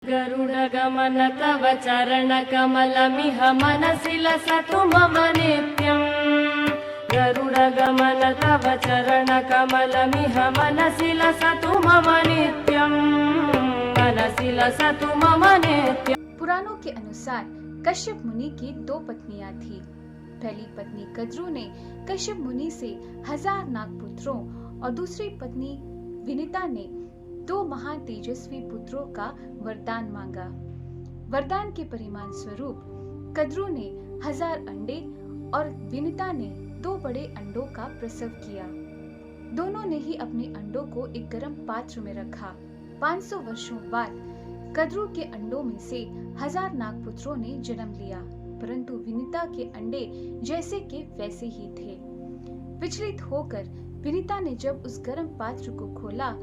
गरुडगमन तव चरणकमलमिह मनसि लसतु मम नित्यम्। गरुडगमन तव चरणकमलमिह मनसि लसतु मम नित्यम्। मनसि लसतु मम नित्यम्। पुराणों के अनुसार कश्यप मुनि की दो पत्नियां थी। पहली पत्नी कद्रू ने कश्यप मुनि से 1000 नागपुत्रों और दूसरी पत्नी विनिता ने 2 महान तेजस्वी पुत्रों का वरदान मांगा। वरदान के परिणाम स्वरूप कद्रू ने 1000 अंडे और विनिता ने 2 बड़े अंडों का प्रसव किया। दोनों ने ही अपने अंडों को एक गर्म पात्र में रखा। 500 वर्षों बाद कद्रू के अंडों में से 1000 नागपुत्रों ने जन्म लिया, परंतु विनिता के अंडे जैसे के वैसे ही थे। विचलित होकर विनिता ने जब उस गर्म पात्र को खोला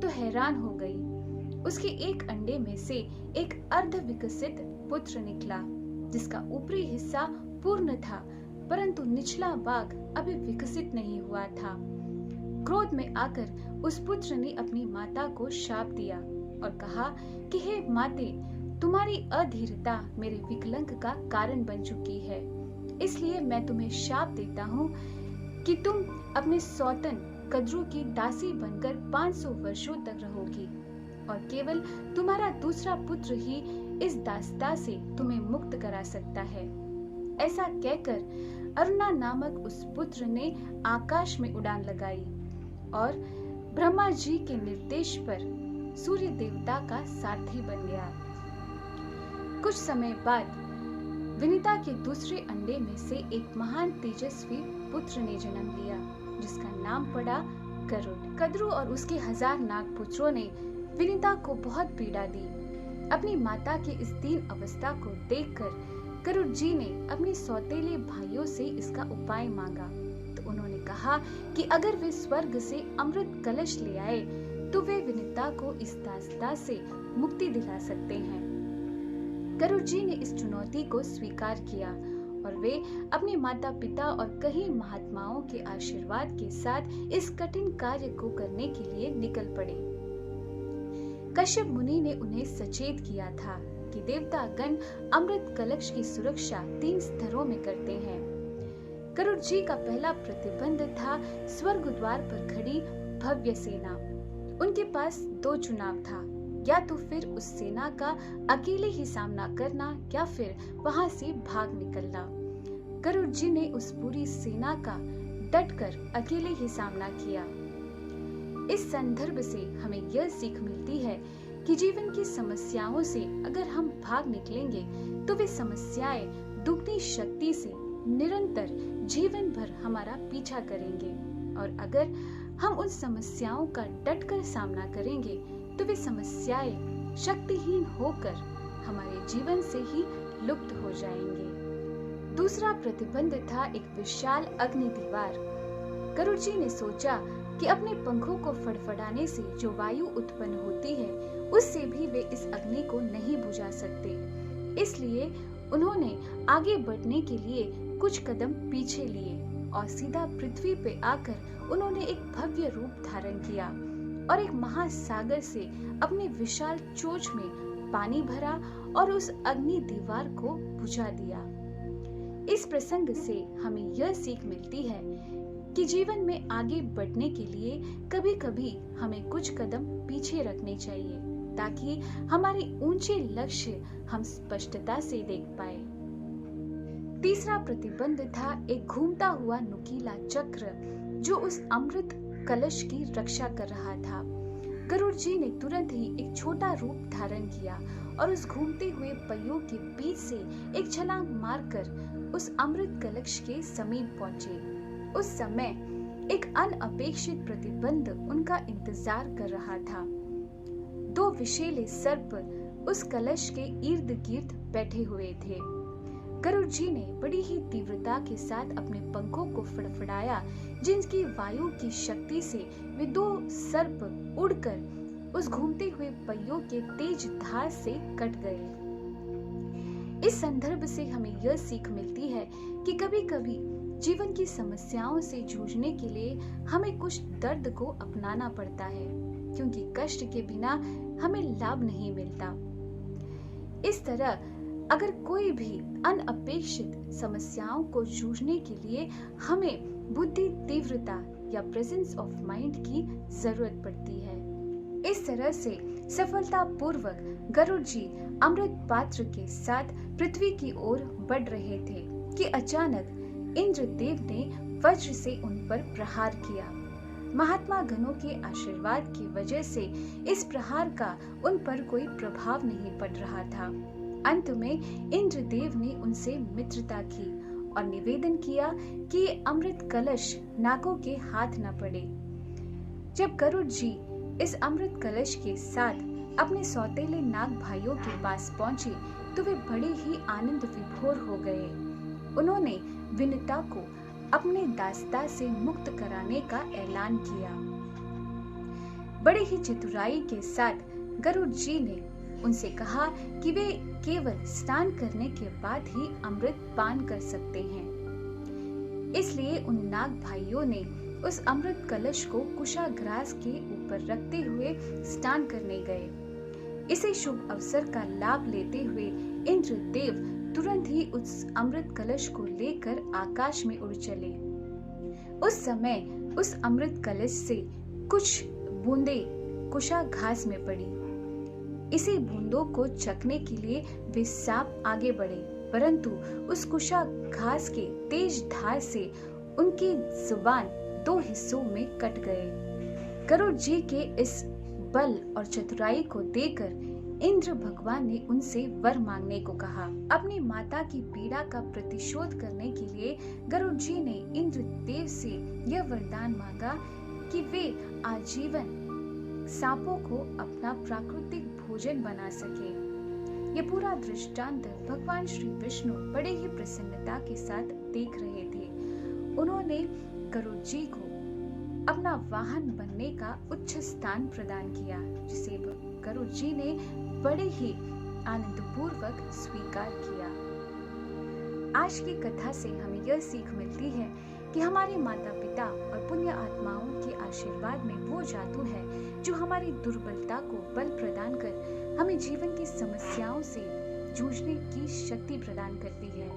तो हैरान हो गई। उसके एक अंडे में से एक अर्ध विकसित पुत्र निकला, जिसका ऊपरी हिस्सा पूर्ण था, परंतु निचला भाग अभी विकसित नहीं हुआ था। क्रोध में आकर उस पुत्र ने अपनी माता को शाप दिया और कहा कि हे माते, तुम्हारी अधीरता मेरे विकलांग का कारण बन चुकी है, इसलिए मैं तुम्हें शाप देता हूँ कि तुम अपने सौतन कद्रू की दासी बनकर 500 वर्षों तक रहोगी और केवल तुम्हारा दूसरा पुत्र ही इस दासता से तुम्हें मुक्त करा सकता है। ऐसा कहकर अरुणा नामक उस पुत्र ने आकाश में उड़ान लगाई और ब्रह्मा जी के निर्देश पर सूर्य देवता का सारथी बन गया। कुछ समय बाद विनिता के दूसरे अंडे में से एक महान तेजस्वी पुत्र ने जन्म लिया, जिसका नाम पड़ा गरुड़। कद्रू और उसके 1000 नागपुत्रों ने विनिता को बहुत पीड़ा दी। अपनी माता की इस दीन अवस्था को देखकर गरुड़ जी ने अपने सौतेले भाइयों से इसका उपाय मांगा। तो उन्होंने कहा कि अगर वे स्वर्ग से अमृत कलश ले आए तो वे विनिता को इस दासता से मुक्ति दिला सकते हैं। गरुड़ जी ने इस चुनौती को स्वीकार किया और वे अपने माता पिता और कई महात्माओं के आशीर्वाद के साथ इस कठिन कार्य को करने के लिए निकल पड़े। कश्यप मुनि ने उन्हें सचेत किया था कि देवता गण अमृत कलश की सुरक्षा 3 स्तरों में करते हैं। गरुड़ जी का पहला प्रतिबंध था स्वर्ग द्वार पर खड़ी भव्य सेना। उनके पास 2 चुनाव था, या तो फिर उस सेना का अकेले ही सामना करना या फिर वहां से भाग निकलना। गरुड़ जी ने उस पूरी सेना का डटकर अकेले ही सामना किया। इस संदर्भ से हमें यह सीख मिलती है कि जीवन की समस्याओं से अगर हम भाग निकलेंगे तो वे समस्याएं दुगनी शक्ति से निरंतर जीवन भर हमारा पीछा करेंगे, और अगर हम उन समस्याओं का डटकर सामना करेंगे तो वे समस्याएं शक्तिहीन होकर हमारे जीवन से ही लुप्त हो जाएंगे। दूसरा प्रतिबंध था एक विशाल अग्नि दीवार। गरुड़ जी ने सोचा कि अपने पंखों को फड़फड़ाने से जो वायु उत्पन्न होती है उससे भी वे इस अग्नि को नहीं बुझा सकते। इसलिए उन्होंने आगे बढ़ने के लिए कुछ कदम पीछे लिए और सीधा पृथ्वी पे आकर उन्होंने एक भव्य रूप धारण किया और एक महासागर से अपने विशाल चोंच में पानी भरा और उस अग्नि दीवार को बुझा दिया। इस प्रसंग से हमें यह सीख मिलती है कि जीवन में आगे बढ़ने के लिए कभी-कभी हमें कुछ कदम पीछे रखने चाहिए, ताकि हमारे ऊंचे लक्ष्य हम स्पष्टता से देख पाए। तीसरा प्रतिबंध था एक घूमता हुआ नुकीला चक्र जो उस अमृत कलश की रक्षा कर रहा था। गरुड़ जी ने तुरंत ही एक छोटा रूप धारण किया और उस घूमते हुए पहियों के बीच से एक छलांग मारकर उस अमृत कलश के समीप पहुंचे। उस समय एक अनअपेक्षित प्रतिबंध उनका इंतजार कर रहा था। 2 विषैले सर्प उस कलश के इर्द गिर्द बैठे हुए थे। गरुड़ जी ने बड़ी ही तीव्रता के साथ अपने पंखों को फड़फड़ाया, जिनकी वायु की शक्ति से वे 2 सर्प उड़कर उस घूमते हुए पहियों के तेज धार से कट गए। इस संदर्भ से हमें यह सीख मिलती है कि कभी-कभी जीवन की समस्याओं से जूझने के लिए हमें कुछ दर्द को अपनाना पड़ता है, क्योंकि कष्ट के बिना हमें लाभ नहीं मिलता। इस तरह अगर कोई भी अनअपेक्षित समस्याओं को जूझने के लिए हमें बुद्धि तीव्रता या प्रेजेंस ऑफ माइंड की जरूरत पड़ती है। इस तरह से सफलता पूर्वक गरुड़ जी अमृत पात्र के साथ पृथ्वी की ओर बढ़ रहे थे कि अचानक इंद्रदेव ने वज्र से उन पर प्रहार किया। महात्मा गणों के आशीर्वाद की वजह से इस प्रहार का उन पर कोई प्रभाव नहीं पड़ रहा था। अंत में इंद्रदेव ने उनसे मित्रता की और निवेदन किया कि अमृत कलश नागों के हाथ न पड़े। जब गरुड़ जी इस अमृत कलश के साथ अपने सौतेले नाग भाइयों के पास पहुंचे तो वे बड़े ही आनंद विभोर हो गए। उन्होंने विनिता को अपने दासता से मुक्त कराने का ऐलान किया। बड़े ही चतुराई के साथ गरुड़ जी ने उनसे कहा कि वे केवल स्नान करने के बाद ही अमृत पान कर सकते हैं। इसलिए उन नाग भाइयों ने उस अमृत कलश को कुशाग्रास के ऊपर रखते हुए स्नान करने गए। इसे शुभ अवसर का लाभ लेते हुए इंद्रदेव तुरंत ही उस अमृत कलश को लेकर आकाश में उड़ चले। उस समय उस अमृत कलश से कुछ बूंदें कुशाघास में पड़ी। इसी बूंदों को चखने के लिए वे सांप आगे बढ़े, परंतु उस कुशाघास के तेज धार से उनकी जुबान दो हिस्सों में कट गए। गरुड़ जी के इस बल और चतुराई को देखकर इंद्र भगवान ने उनसे वर मांगने को कहा। अपनी माता की पीड़ा का प्रतिशोध करने के लिए गरुड़ जी ने इंद्रदेव से यह वरदान मांगा कि वे आजीवन सांपों को अपना प्राकृतिक भोजन बना सके। ये पूरा दृष्टांत भगवान श्री विष्णु बड़े ही प्रसन्नता के साथ देख रहे थे। उन्होंने गरुड़ जी को अपना वाहन बनने का उच्च स्थान प्रदान किया, जिसे गरुड़ जी ने बड़े ही आनंदपूर्वक स्वीकार किया। आज की कथा से हमें यह सीख मिलती है कि हमारे माता पिता और पुण्य आत्माओं के आशीर्वाद में वो जादू है जो हमारी दुर्बलता को बल प्रदान कर हमें जीवन की समस्याओं से जूझने की शक्ति प्रदान करती है।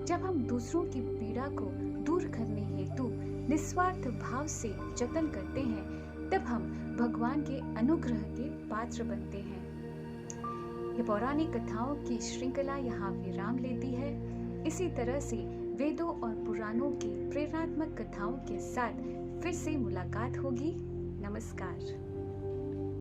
जब हम दूसरों की पीड़ा को दूर करने हेतु निस्वार्थ भाव से जतन करते हैं, तब हम भगवान के अनुग्रह के पात्र बनते हैं। ये पौराणिक कथाओं की श्रृंखला यहाँ विराम लेती है। इसी तरह से वेदों और पुराणों की प्रेरणात्मक कथाओं के साथ फिर से मुलाकात होगी। नमस्कार।